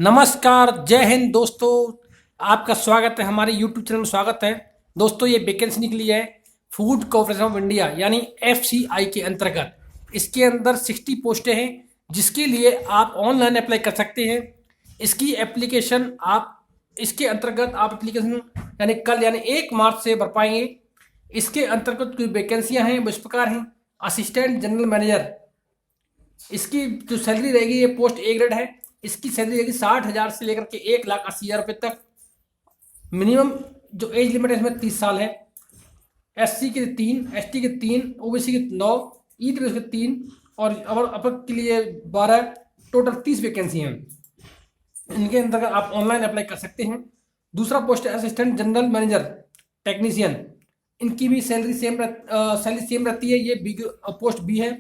नमस्कार, जय हिंद दोस्तों। आपका स्वागत है हमारे YouTube चैनल में। स्वागत है दोस्तों। ये वैकेंसी निकली है फूड कॉर्पोरेशन ऑफ इंडिया यानी FCI के अंतर्गत। इसके अंदर 60 पोस्टें हैं जिसके लिए आप ऑनलाइन अप्लाई कर सकते हैं। इसकी एप्लीकेशन आप इसके अंतर्गत आप एप्लीकेशन यानी कल यानी 1 मार्च से भर पाएंगे। इसके अंतर्गत कुछ वैकेंसियाँ हैं वो इस प्रकार हैं। असिस्टेंट जनरल मैनेजर, इसकी जो सैलरी रहेगी, ये पोस्ट ए ग्रेड है। इसकी सैलरी रहेगी 60,000 से लेकर के 1,80,000 रुपये तक। मिनिमम जो एज लिमिट है इसमें 30 साल है। SC के 3, ST के 3, OBC के 9, EWS के 3 और अपर के लिए 12। टोटल 30 वैकेंसी हैं। इनके अंतर्गत आप ऑनलाइन अप्लाई कर सकते हैं। दूसरा पोस्ट है असिस्टेंट जनरल मैनेजर टेक्नीशियन। इनकी भी सैलरी सेम रहती है। ये बी पोस्ट बी है।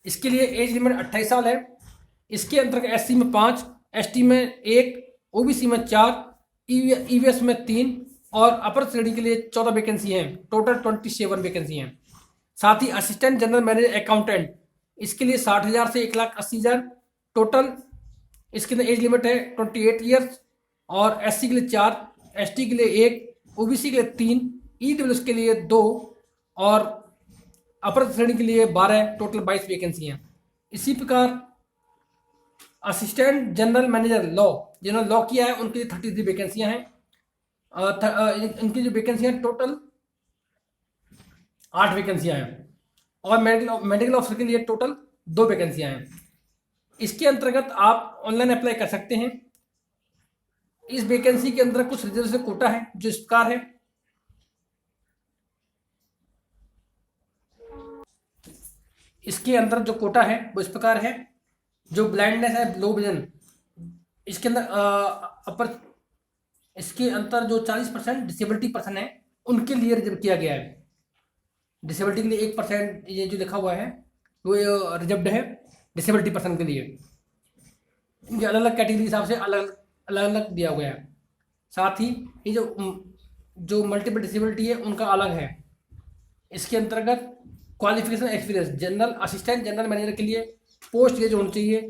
इसके लिए एज लिमिट 28 साल है। इसके अंतर्गत SC में 5, ST में 1, OBC में 4, EWS में 3 और अपर श्रेणी के लिए 14 वैकेंसी हैं। टोटल 27 वैकेंसी हैं। साथ ही असिस्टेंट जनरल मैनेजर अकाउंटेंट, इसके लिए 60,000 से 1,80,000 टोटल। इसके अंदर एज लिमिट है 28 ईयर्स और SC के लिए 4, ST के लिए 1, OBC के लिए 3, EWS के लिए 2 और अपर श्रेणी के लिए 12। टोटल 22 वैकेंसी हैं। इसी प्रकार असिस्टेंट जनरल मैनेजर लॉ, जिन्होंने लॉ किया है उनके लिए 33 वैकेंसियां हैं। इनकी जो वैकेंसियां टोटल 8 वैकेंसियां हैं और मेडिकल ऑफिसर के लिए टोटल 2 वैकेंसियां हैं। इसके अंतर्गत आप ऑनलाइन अप्लाई कर सकते हैं। इस वैकेंसी के अंदर कुछ रिजर्वेशन कोटा है जो इस प्रकार है। इसके अंदर जो कोटा है वो इस प्रकार है। जो ब्लाइंडनेस है, लो विजन, इसके अंदर अपर इसके अंदर जो 40% डिसेबिलिटी पर्सन है उनके लिए रिजर्व किया गया है। डिसेबिलिटी के लिए 1% ये जो लिखा हुआ है वो रिजर्व्ड है डिसेबिलिटी पर्सन के लिए। इनके अलग अलग कैटेगरी के हिसाब से अलग अलग दिया गया है। साथ ही ये जो मल्टीपल डिसेबिलिटी है उनका अलग है। इसके अंतर्गत qualification experience, general assistant general manager के लिए पोस्ट ग्रेजुएट होना चाहिए।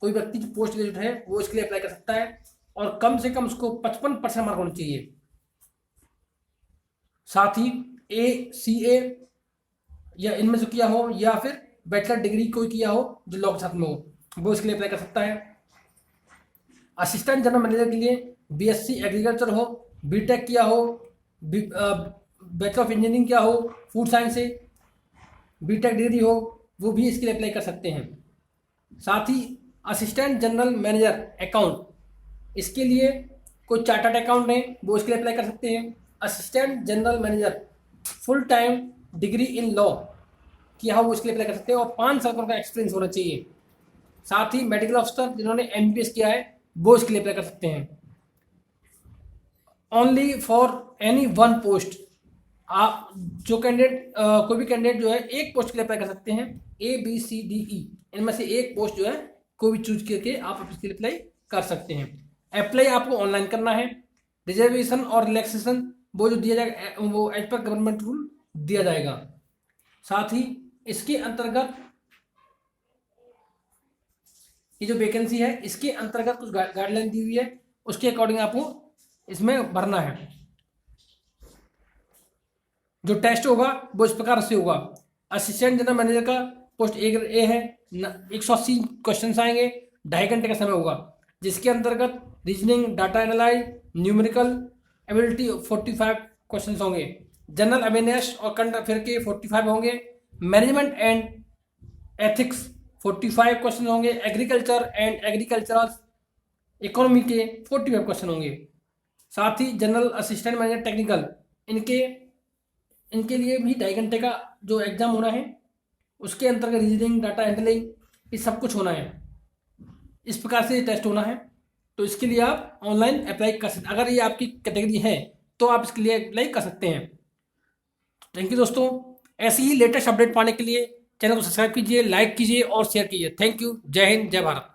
कोई व्यक्ति जो पोस्ट ग्रेजुएट है वो इसके लिए अप्लाई कर सकता है और कम से कम उसको 55% मार्क होना चाहिए। साथ ही ACA या इनमें से किया हो या फिर बैचलर डिग्री कोई किया हो जो लॉ के साथ में हो, वो इसके लिए अप्लाई कर सकता है। असिस्टेंट जनरल मैनेजर के लिए BSc एग्रीकल्चर हो, BTech किया हो, बैचलर ऑफ इंजीनियरिंग किया हो, फूड साइंस से BTech डिग्री हो, वो भी इसके लिए अप्लाई कर सकते हैं। साथ ही असिस्टेंट जनरल मैनेजर अकाउंट, इसके लिए कोई चार्टर्ड अकाउंट है वो इसके लिए अप्लाई कर सकते हैं। Assistant general manager full time degree in law किया हो वो इसके लिए अप्लाई कर सकते हैं और 5 साल का एक्सपीरियंस होना चाहिए। साथ ही मेडिकल ऑफिसर जिन्होंने MBBS किया है वो इसके लिए अप्लाई कर सकते हैं। Only for any one post, आप जो कैंडिडेट कोई भी कैंडिडेट जो है एक पोस्ट के लिए अप्लाई कर सकते हैं। ABCDE इनमें से एक पोस्ट जो है कोई भी चूज करके आप इसके लिए अप्लाई कर सकते हैं। अप्लाई आपको ऑनलाइन करना है। रिजर्वेशन और रिलैक्सेशन वो जो दिया जाएगा वो एज पर गवर्नमेंट रूल दिया जाएगा। साथ ही इसके अंतर्गत ये जो वैकेंसी है इसके अंतर्गत कुछ गाइडलाइन दी हुई है, उसके अकॉर्डिंग आपको इसमें भरना है। जो टेस्ट होगा वो इस प्रकार से होगा। असिस्टेंट जनरल मैनेजर का पोस्ट ए है। 180 क्वेश्चन आएंगे, 2.5 घंटे का समय होगा, जिसके अंतर्गत reasoning, data analyse, numerical ability 45 question होंगे। जनरल अवेयरनेस और करंट अफेयर के 45 होंगे। मैनेजमेंट एंड एथिक्स 45 क्वेश्चन होंगे। एग्रीकल्चर एंड एग्रीकल्चरल इकोनॉमी के 45 क्वेश्चन होंगे। साथ ही जनरल असिस्टेंट मैनेजर टेक्निकल, इनके लिए भी 2.5 घंटे का जो एग्जाम होना है, उसके अंतर्गत रीजनिंग, डाटा हैंडलिंग, ये सब कुछ होना है। इस प्रकार से टेस्ट होना है। तो इसके लिए आप ऑनलाइन अप्लाई कर सकते, अगर ये आपकी कैटेगरी है तो आप इसके लिए अप्लाई कर सकते हैं। थैंक यू दोस्तों। ऐसे ही लेटेस्ट अपडेट पाने के लिए चैनल को सब्सक्राइब कीजिए, लाइक कीजिए और शेयर कीजिए। Thank you. जय हिंद, जय भारत।